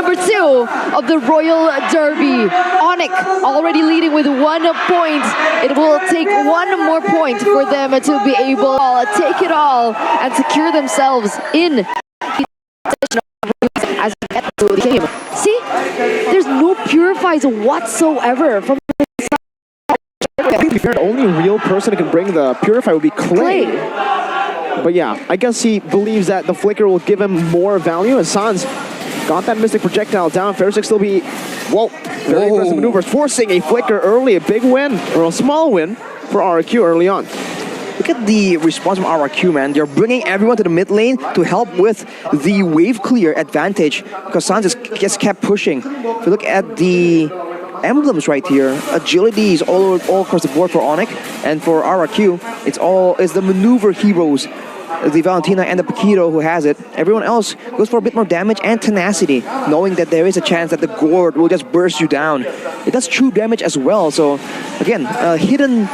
number 2 of the Royal Derby. Onic already leading with 1 point. It will take 1 more point for them to be able to take it all and secure themselves in as we get through the game. See, there's no purifies whatsoever from I think the only real person who can bring the purify would be Clay. But yeah, I guess he believes that the flicker will give him more value, and Sans got that mystic projectile down. Fersik still be, very aggressive maneuvers, forcing a flicker early, a big win, or a small win for RRQ early on. Look at the response from RRQ, man. They're bringing everyone to the mid lane to help with the wave clear advantage, because Sans just kept pushing. If you look at the emblems right here, agility is all across the board for Onic, and for RRQ, it's the maneuver heroes, the Valentina and the Paquito who has it. Everyone else goes for a bit more damage and tenacity, knowing that there is a chance that the gourd will just burst you down. It does true damage as well, so again, a hidden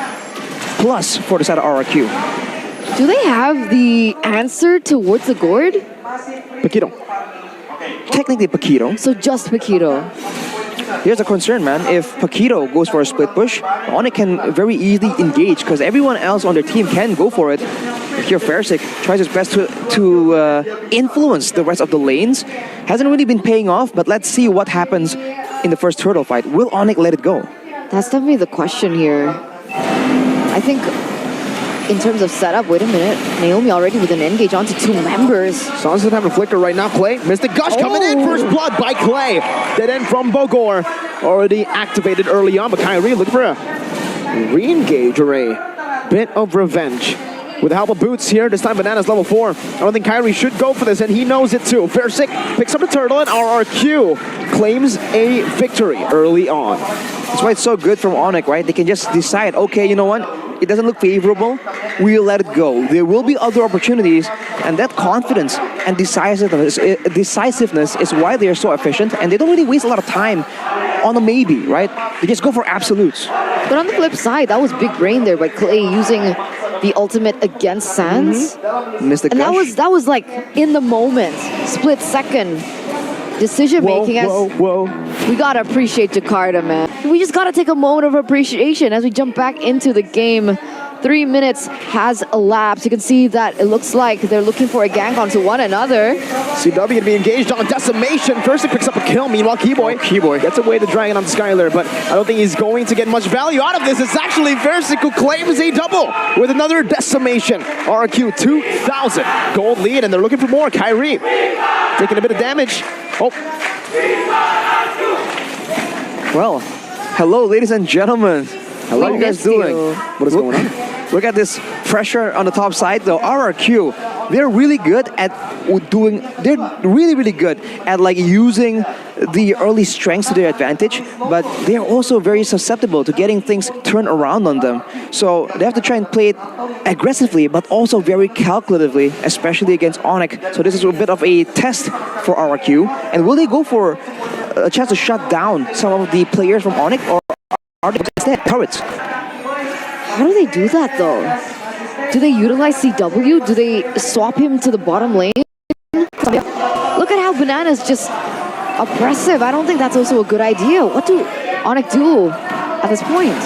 plus for the side of RRQ. Do they have the answer towards the gourd? Paquito. Technically Paquito. So just Paquito. Here's a concern, man. If Paquito goes for a split push, Onic can very easily engage because everyone else on their team can go for it. Here, Fersik tries his best to influence the rest of the lanes. Hasn't really been paying off, but let's see what happens in the first turtle fight. Will Onic let it go? That's definitely the question here. I think in terms of setup, wait a minute. Naomi already with an engage onto 2 members. Sans doesn't have a flicker right now. Clay, Mystic Gush coming in. First blood by Clay. Dead end from Bogor. Already activated early on, but Kyrie looking for a re-engage or a bit of revenge. With the help of Boots here, this time Banana's level 4. I don't think Kyrie should go for this, and he knows it too. Fersik picks up the turtle, and RRQ claims a victory early on. That's why it's so good from Onic, right? They can just decide, okay, you know what? It doesn't look favorable, we'll let it go. There will be other opportunities, and that confidence and decisiveness is why they are so efficient, and they don't really waste a lot of time on a maybe, right? They just go for absolutes. But on the flip side, that was big brain there by Clay using the ultimate against Sans. Missed the And gush. that was like in the moment, split second decision making. We gotta appreciate Jakarta, man. We just gotta take a moment of appreciation as we jump back into the game. 3 minutes has elapsed. You can see that it looks like they're looking for a gank onto one another. CW to be engaged on decimation. First he picks up a kill. Meanwhile, Keyboy gets away the dragon on Skylar, but I don't think he's going to get much value out of this. It's actually Versik who claims a double with another decimation. RRQ 2,000 gold lead, and they're looking for more. Kyrie taking a bit of damage. Well, hello, ladies and gentlemen. How are you guys doing? What is going on? Look at this pressure on the top side, though. RRQ, they're really good at they're really good at like using the early strengths to their advantage, but they're also very susceptible to getting things turned around on them. So they have to try and play it aggressively, but also very calculatively, especially against Onic. So this is a bit of a test for RRQ. And will they go for a chance to shut down some of the players from Onic, or are they instead turrets? How do they do that though? Do they utilize CW? Do they swap him to the bottom lane? Look at how Banana's just oppressive. I don't think that's also a good idea. What do Onic do at this point?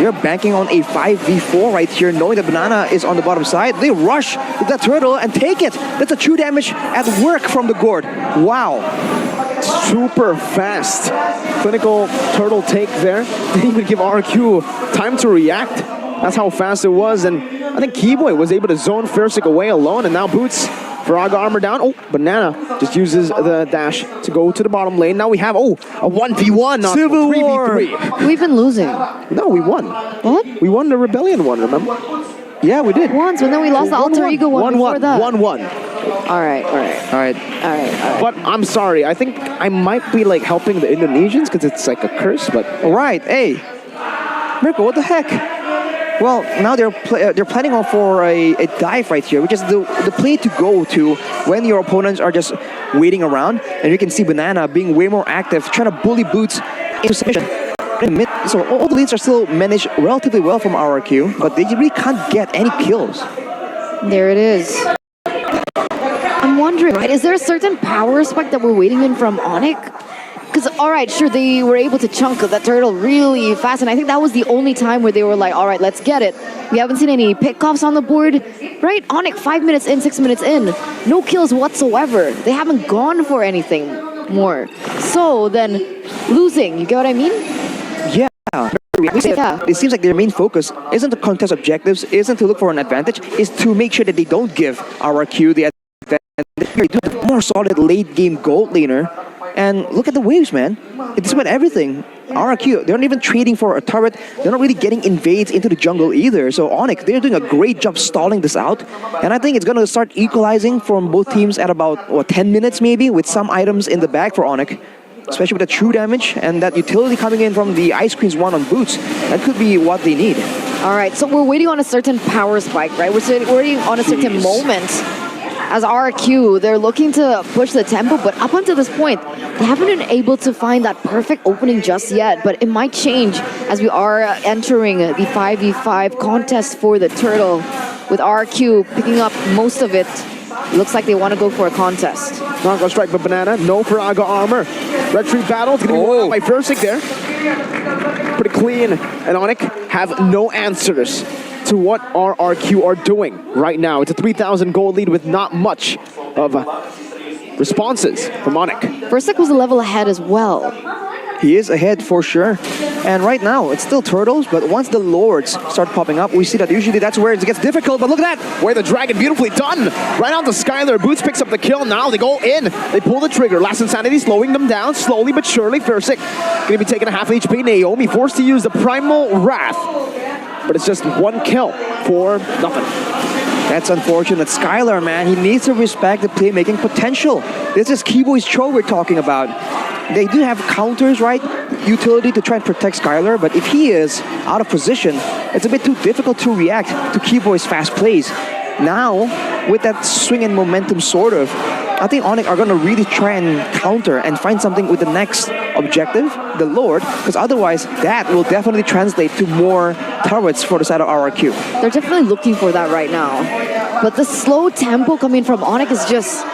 They're banking on a 5v4 right here, knowing that Banana is on the bottom side. They rush with that turtle and take it. That's a true damage at work from the gourd. Wow. Super fast. Clinical turtle take there. Didn't even give RRQ time to react. That's how fast it was, and I think Keyboy was able to zone Fersik away alone, and now Boots, Frog armor down. Oh, Banana just uses the dash to go to the bottom lane. Now we have, a 1v1, not Civil 3v3. We've been losing. No, we won. What? We won the Rebellion one, remember? Yeah, we did. Once, but then we lost the alter ego one before that. 1-1. All right. But I'm sorry, I think I might be like helping the Indonesians because it's like a curse, but... Alright, hey. Mirko, what the heck? Well, now they're planning on for a dive right here, which is the play to go to when your opponents are just waiting around. And you can see Banana being way more active, trying to bully Boots into submission. So all the leads are still managed relatively well from RRQ, but they really can't get any kills. There it is. I'm I'm wondering, right, is there a certain power spike that we're waiting in from Onic? Because, all right, sure, they were able to chunk that turtle really fast, and I think that was the only time where they were like, all right, let's get it. We haven't seen any pickoffs on the board, right? Onic 5 minutes in, 6 minutes in, no kills whatsoever. They haven't gone for anything more. So then, losing, you get what I mean? Yeah. Yeah. It seems like their main focus isn't to contest objectives, isn't to look for an advantage, is to make sure that they don't give RRQ the advantage. They do have more solid late game gold laner. And look at the waves, man. Despite everything, RRQ, they're not even trading for a turret. They're not really getting invades into the jungle either. So Onic, they're doing a great job stalling this out. And I think it's going to start equalizing from both teams at about 10 minutes maybe, with some items in the bag for Onic. Especially with the true damage and that utility coming in from the Ice Queen's one on boots. That could be what they need. All right, so we're waiting on a certain power spike, right? We're waiting on a certain moment. As RRQ, they're looking to push the tempo, but up until this point, they haven't been able to find that perfect opening just yet. But it might change as we are entering the 5v5 contest for the turtle, with RRQ picking up most of it. Looks like they want to go for a contest. Not gonna strike, but Banana, no Faraga armor. Red Tree battle, it's gonna be won by Versick there. Pretty clean, and Onic have no answers to what RRQ are doing right now. It's a 3,000 gold lead with not much of responses from Onic. Versick was a level ahead as well. He is ahead for sure. And right now, it's still turtles, but once the lords start popping up, we see that usually that's where it gets difficult. But look at that! Way the dragon, beautifully done! Right onto Skylar. Boots picks up the kill. Now they go in. They pull the trigger. Last Insanity slowing them down slowly but surely. Versick gonna be taking a half HP. Naomi forced to use the Primal Wrath. But it's just one kill for nothing. That's unfortunate. Skylar, man, he needs to respect the playmaking potential. This is Kibo's Cho we're talking about. They do have counters, right? Utility to try and protect Skylar, but if he is out of position, it's a bit too difficult to react to Kibo's fast plays. Now, with that swing and momentum sort of, I think Onic are going to really try and counter and find something with the next objective, the Lord, because otherwise that will definitely translate to more turrets for the side of RRQ. They're definitely looking for that right now. But the slow tempo coming from Onic is just...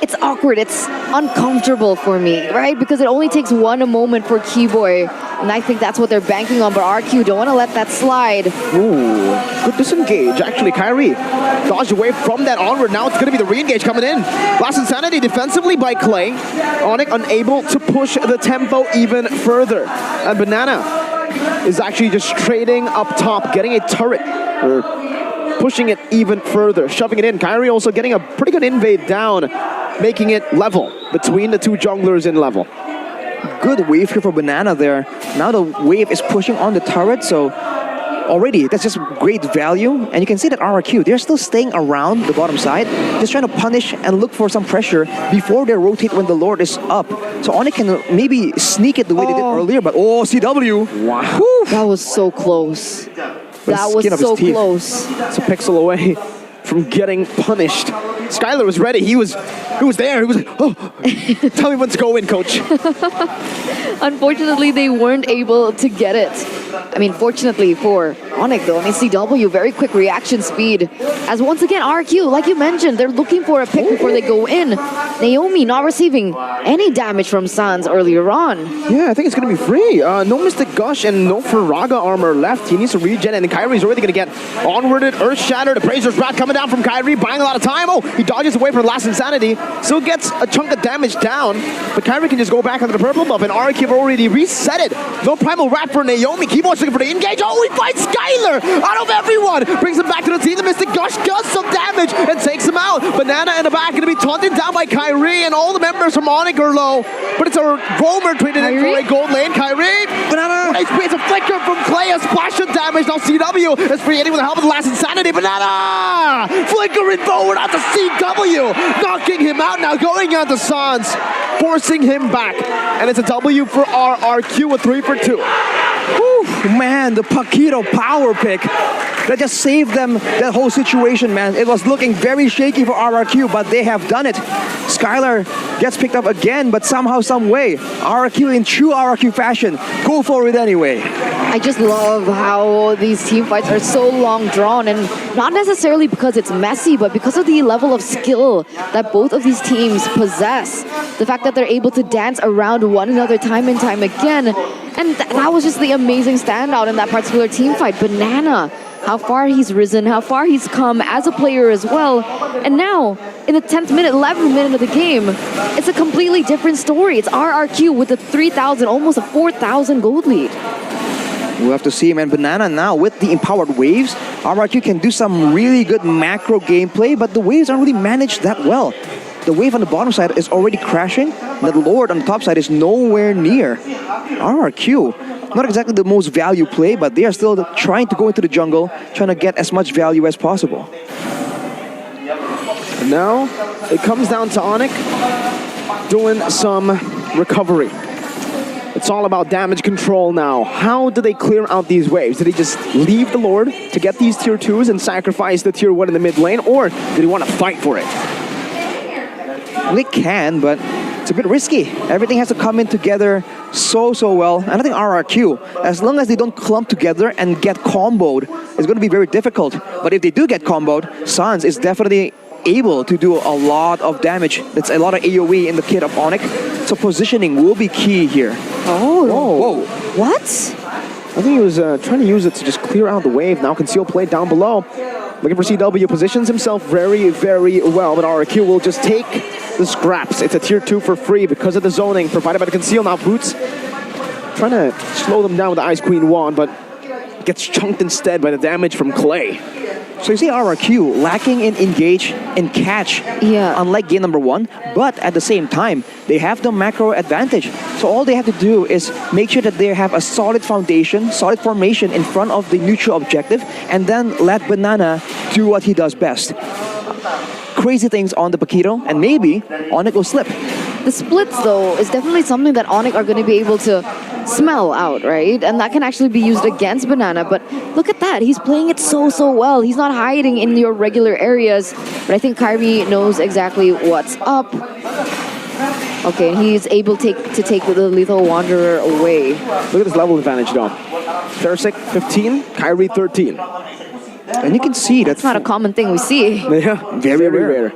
It's awkward, it's uncomfortable for me, right? Because it only takes one moment for Keyboy, and I think that's what they're banking on, but RQ don't want to let that slide. Ooh, good disengage. Actually, Kyrie dodged away from that onward. Now it's going to be the re-engage coming in. Last Insanity defensively by Clay. Onic unable to push the tempo even further. And Banana is actually just trading up top, getting a turret, or pushing it even further, shoving it in. Kyrie also getting a pretty good invade down, making it level between the two junglers in level. Good wave here for Banana there. Now the wave is pushing on the turret, so already that's just great value. And you can see that RRQ, they're still staying around the bottom side, just trying to punish and look for some pressure before they rotate when the Lord is up. So Onic can maybe sneak it the way they did earlier, but CW! Wow. Woo. That was so close. That was so close. It's a pixel away from getting punished. Skylar was ready. He was there. He was like, oh, tell me when to go in, coach. Unfortunately, they weren't able to get it. I mean, fortunately for Onic, though, I mean, CW, very quick reaction speed. As once again, RQ, like you mentioned, they're looking for a pick before they go in. Naomi not receiving any damage from Sans earlier on. Yeah, I think it's going to be free. No Mystic Gush and no Faraga armor left. He needs to regen, and then Kyrie's already going to get onwarded. Earth Shattered, the Appraiser's Wrath coming down from Kyrie, buying a lot of time. Oh, he dodges away from Last Insanity. Still gets a chunk of damage down, but Kyrie can just go back under the purple buff, and RRQ have already reset it. No Primal Wrath for Naomi. Keyboard's looking for the engage. Oh, he finds Skylar out of everyone. Brings him back to the team. The Mystic Gush does some damage and takes him out. Banana in the back going to be taunted down by Kyrie, and all the members from Onic are low. But it's a roamer traded in for a gold lane. Kyrie, Banana, it's a flicker from Clay, a splash of damage. Now CW is creating with the help of the Last Insanity. Banana, flickering forward onto CW, knocking him out. Now going on to Sans, forcing him back. And it's a W for RRQ, a 3 for 2. Whew, man, the Paquito power pick. That just saved them that whole situation, man. It was looking very shaky for RRQ, but they have done it. Skylar gets picked up again, but somehow, some way, RRQ in true RRQ fashion, go for it anyway. I just love how these team fights are so long drawn, and not necessarily because it's messy, but because of the level of skill that both of these teams possess. The fact that they're able to dance around one another time and time again. And that was just the amazing standout in that particular team fight. Banana, how far he's risen, how far he's come as a player as well. And now, in the 10th minute, 11th minute of the game, it's a completely different story. It's RRQ with a 3,000, almost a 4,000 gold lead. We'll have to see, man. Banana now with the empowered waves. RRQ can do some really good macro gameplay, but the waves aren't really managed that well. The wave on the bottom side is already crashing. The Lord on the top side is nowhere near. RRQ, not exactly the most value play, but they are still trying to go into the jungle, trying to get as much value as possible. Now, it comes down to Onic doing some recovery. It's all about damage control now. How do they clear out these waves? Did he just leave the Lord to get these tier 2s and sacrifice the tier 1 in the mid lane? Or did he want to fight for it? They can, but it's a bit risky. Everything has to come in together so well. And I think RRQ, as long as they don't clump together and get comboed, it's going to be very difficult. But if they do get comboed, Sans is definitely able to do a lot of damage. That's a lot of AoE in the kit of Onic. So positioning will be key here. Oh, whoa. What? I think he was trying to use it to just clear out the wave. Now conceal play down below. Looking for CW, positions himself very well, but RRQ will just take the scraps. It's a tier 2 for free because of the zoning provided by the conceal. Now Boots trying to slow them down with the Ice Queen wand, but gets chunked instead by the damage from Clay. So you see RRQ lacking in engage and catch, unlike game number 1, but at the same time, they have the macro advantage. So all they have to do is make sure that they have a solid foundation, solid formation in front of the neutral objective, and then let Banana do what he does best. Crazy things on the Paquito, and maybe Onic will slip. The splits, though, is definitely something that Onic are going to be able to smell out, right? And that can actually be used against Banana. But look at that. He's playing it so well. He's not hiding in your regular areas. But I think Kyrie knows exactly what's up. Okay, and he's able to take the Lethal Wanderer away. Look at this level advantage, though. Thursik 15, Kyrie 13. And you can see that's not a common thing we see. Yeah, very rare.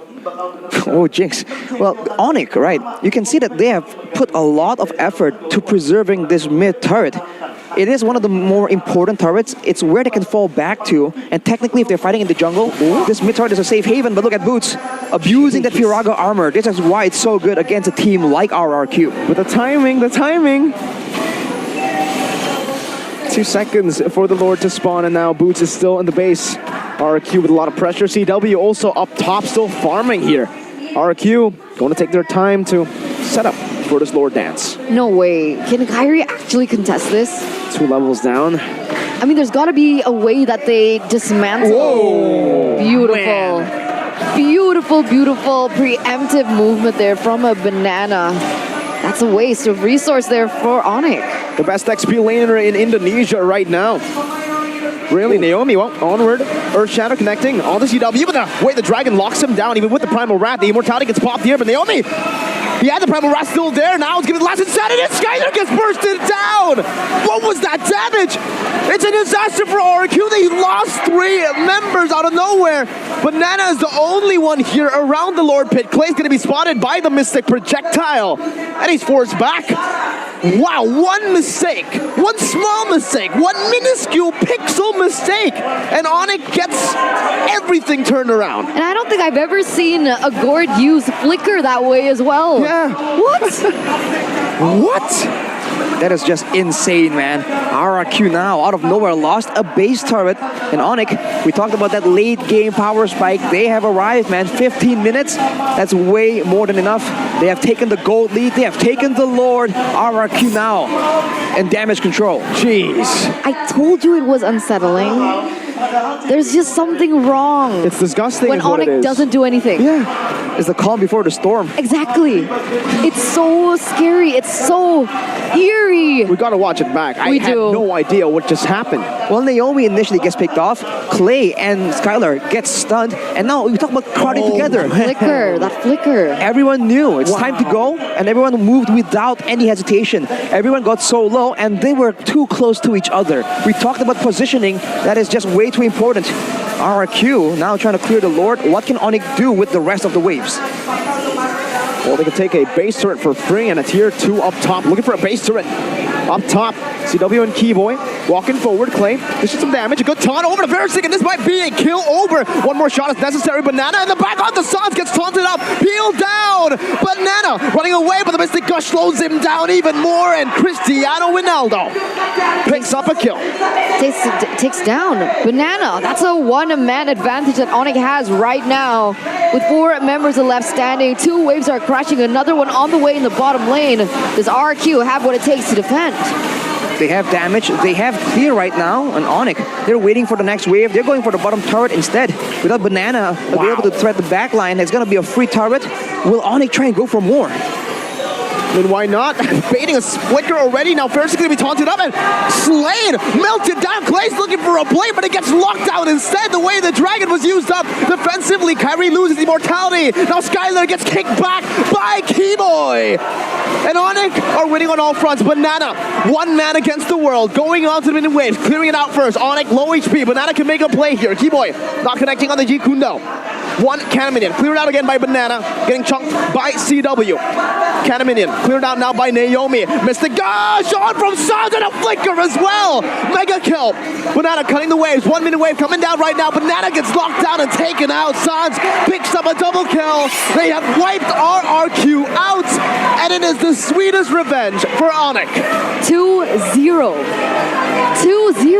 Oh, jinx. Well, Onic, right? You can see that they have put a lot of effort to preserving this mid turret. It is one of the more important turrets. It's where they can fall back to. And technically, if they're fighting in the jungle, this mid turret is a safe haven. But look at Boots abusing that Firaga armor. This is why it's so good against a team like RRQ. But the timing. 2 seconds for the Lord to spawn, and now Boots is still in the base. RRQ with a lot of pressure. CW also up top, still farming here. RRQ going to take their time to set up for this Lord dance. No way. Can Kyrie actually contest this? 2 levels down. I mean, there's got to be a way that they dismantle. Whoa! Beautiful. Man. Beautiful preemptive movement there from a Banana. That's a waste of resource there for Onic. The best XP laner in Indonesia right now. Really, Naomi, well, onward. Earth Shadow connecting on the CW, but the way the dragon locks him down, even with the Primal Wrath. The immortality gets popped here, but Naomi, he had the Primal Wrath still there. Now it's giving the last insanity, and Skyler gets bursted down. What was that damage? It's a disaster for RRQ. They lost 3 members out of nowhere. Banana is the only one here around the Lord Pit. Clay's going to be spotted by the Mystic Projectile, and he's forced back. Wow, one mistake, one small mistake, one minuscule pixel mistake, and Onic gets everything turned around. And I don't think I've ever seen a Gord use Flicker that way as well. Yeah. What? What? That is just insane, man. RRQ now, out of nowhere, lost a base turret. And Onic, we talked about that late game power spike. They have arrived, man. 15 minutes. That's way more than enough. They have taken the gold lead. They have taken the Lord. RRQ now. And damage control. Jeez. I told you it was unsettling. There's just something wrong. It's disgusting when is what it Onic is. doesn't do anything. Yeah. It's the calm before the storm. Exactly. It's so scary. It's so eerie. We gotta watch it back. I We had do. no idea what just happened. Well, Naomi initially gets picked off. Clay and Skylar get stunned. And now we talk about crowding together. Flicker, that flicker. Everyone knew it's time to go, and everyone moved without any hesitation. Everyone got so low, and they were too close to each other. We talked about positioning. That is just way too important. RRQ now trying to clear the Lord. What can ONIC do with the rest of the waves? Well, they can take a base turret for free and a tier 2 up top. Looking for a base turret. Up top, CW and Keyboy walking forward. Clay, this is some damage. A good taunt over to Versick, and this might be a kill over. One more shot is necessary. Banana in the back of the Suns gets taunted up. Peeled down. Banana running away, but the Mystic Gush slows him down even more. And Cristiano Ronaldo picks up a kill. Takes down Banana. That's a one-man advantage that ONIC has right now. With 4 members left standing, 2 waves are crashing, another one on the way in the bottom lane. Does RRQ have what it takes to defend? They have damage. They have clear right now on ONIC. They're waiting for the next wave. They're going for the bottom turret instead. Without Banana be able to threat the back line, it's going to be a free turret. Will ONIC try and go for more? Then why not? Baiting a flicker already. Now Ferris is going to be taunted up and slain. Melted down. Clay's looking for a blade, but it gets locked down instead. The way the dragon was used up defensively. Kyrie loses immortality. Now Skylar gets kicked back by Keyboy. And ONIC are winning on all fronts. Banana, one man against the world. Going on to the mid waves. Clearing it out first. ONIC low HP. Banana can make a play here. Keyboy not connecting on the G Kundo. One cannon minion. Cleared out again by Banana. Getting chunked by CW. Cannon minion. Cleared out now by Naomi. Missed the gosh on from Sans and a flicker as well. Mega kill. Banana cutting the waves. 1 minute wave coming down right now. Banana gets locked down and taken out. Sans picks up a double kill. They have wiped RRQ out. And it is the sweetest revenge for ONIC. 2-0. 2-0.